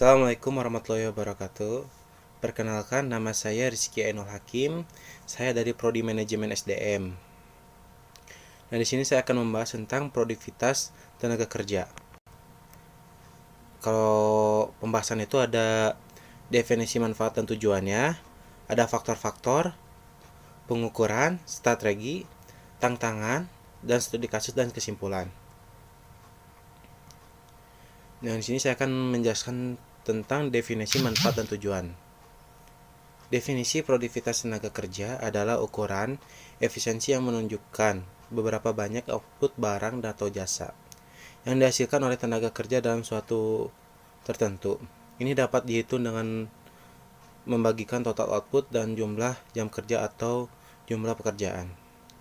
Assalamualaikum warahmatullahi wabarakatuh. Perkenalkan, nama saya Rizky Ainul Hakim. Saya dari Prodi Manajemen SDM. Nah, di sini saya akan membahas tentang produktivitas tenaga kerja. Kalau pembahasan itu ada definisi manfaat dan tujuannya, ada faktor-faktor, pengukuran, strategi, tantangan, dan studi kasus dan kesimpulan. Nah, di sini saya akan menjelaskan tentang definisi manfaat dan tujuan. Definisi produktivitas tenaga kerja adalah ukuran efisiensi yang menunjukkan beberapa banyak output barang atau jasa yang dihasilkan oleh tenaga kerja dalam suatu tertentu. Ini dapat dihitung dengan membagikan total output dan jumlah jam kerja atau jumlah pekerjaan.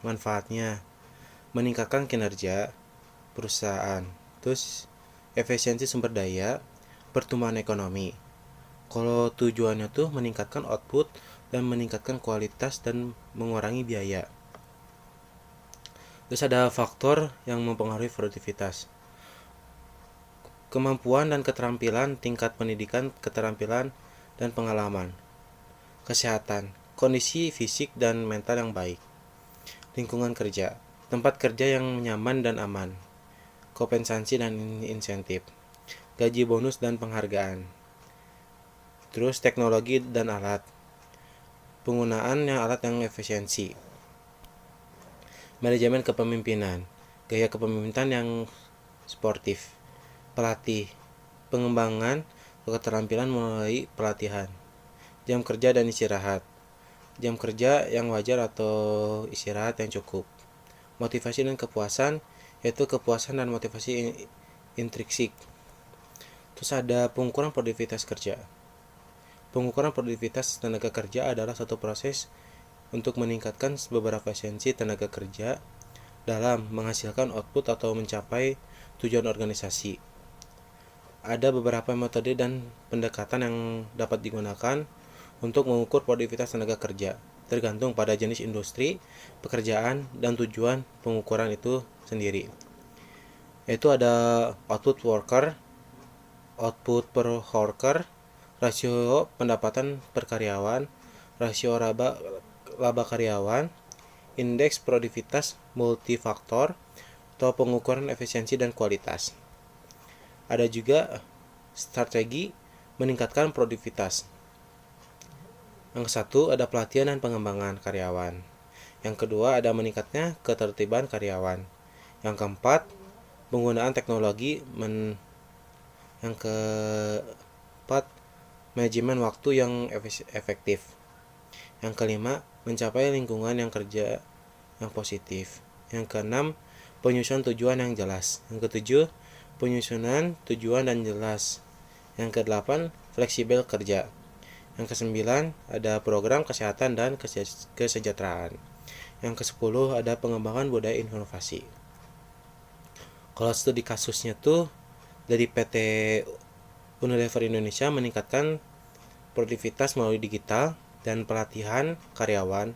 Manfaatnya meningkatkan kinerja perusahaan, terus efisiensi sumber daya, pertumbuhan ekonomi. Kalau tujuannya tuh meningkatkan output dan meningkatkan kualitas dan mengurangi biaya. Terus ada faktor yang mempengaruhi produktivitas. Kemampuan dan keterampilan, tingkat pendidikan, keterampilan dan pengalaman. Kesehatan, kondisi fisik dan mental yang baik. Lingkungan kerja, tempat kerja yang nyaman dan aman. Kompensasi dan insentif. Gaji bonus dan penghargaan. Terus teknologi dan alat. Penggunaan alat yang efisiensi. Manajemen kepemimpinan. Gaya kepemimpinan yang sportif. Pelatih. Pengembangan keterampilan melalui pelatihan. Jam kerja dan istirahat. Jam kerja yang wajar atau istirahat yang cukup. Motivasi dan kepuasan, yaitu kepuasan dan motivasi intrinsik. Terus ada pengukuran produktivitas kerja. Pengukuran produktivitas tenaga kerja adalah satu proses untuk meningkatkan beberapa efisiensi tenaga kerja dalam menghasilkan output atau mencapai tujuan organisasi. Ada beberapa metode dan pendekatan yang dapat digunakan untuk mengukur produktivitas tenaga kerja, tergantung pada jenis industri, pekerjaan, dan tujuan pengukuran itu sendiri. Yaitu ada output per worker, rasio pendapatan per karyawan, rasio laba karyawan, indeks produktivitas multifaktor, atau pengukuran efisiensi dan kualitas. Ada juga strategi meningkatkan produktivitas. Yang satu ada pelatihan dan pengembangan karyawan. Yang kedua ada meningkatnya ketertiban karyawan. Yang keempat penggunaan teknologi. Yang keempat manajemen waktu yang efektif. Yang kelima mencapai lingkungan yang kerja yang positif. Yang keenam penyusunan tujuan yang jelas. Yang ketujuh penyusunan tujuan dan jelas. Yang kedelapan fleksibel kerja. Yang kesembilan ada program kesehatan dan kesejahteraan. Yang kesepuluh ada pengembangan budaya inovasi. Kalau studi kasusnya tuh dari PT Unilever Indonesia meningkatkan produktivitas melalui digital dan pelatihan karyawan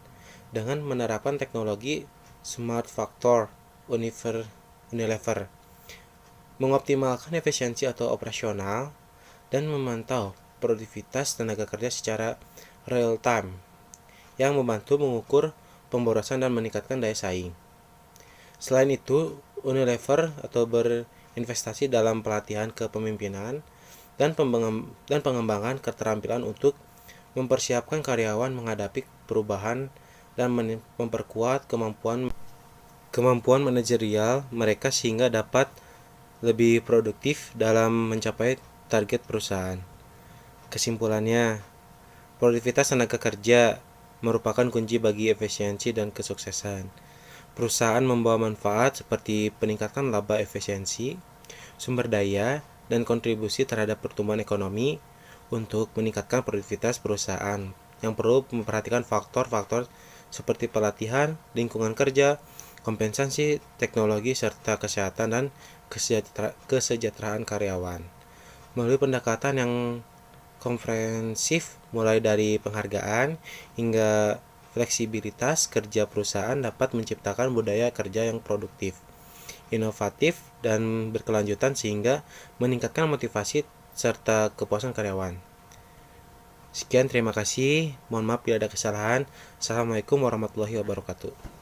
dengan menerapkan teknologi Smart Factor Unilever, mengoptimalkan efisiensi atau operasional, dan memantau produktivitas tenaga kerja secara real time yang membantu mengukur pemborosan dan meningkatkan daya saing. Selain itu, Unilever atau berinvestasi dalam pelatihan kepemimpinan dan pengembangan keterampilan untuk mempersiapkan karyawan menghadapi perubahan dan memperkuat kemampuan manajerial mereka sehingga dapat lebih produktif dalam mencapai target perusahaan. Kesimpulannya, produktivitas tenaga kerja merupakan kunci bagi efisiensi dan kesuksesan. Perusahaan membawa manfaat seperti peningkatan laba efisiensi, sumber daya, dan kontribusi terhadap pertumbuhan ekonomi. Untuk meningkatkan produktivitas perusahaan yang perlu memperhatikan faktor-faktor seperti pelatihan, lingkungan kerja, kompensasi, teknologi, serta kesehatan dan kesejahteraan karyawan. Melalui pendekatan yang komprehensif mulai dari penghargaan hingga fleksibilitas kerja, perusahaan dapat menciptakan budaya kerja yang produktif, inovatif, dan berkelanjutan sehingga meningkatkan motivasi serta kepuasan karyawan. Sekian, terima kasih. Mohon maaf bila ada kesalahan. Assalamualaikum warahmatullahi wabarakatuh.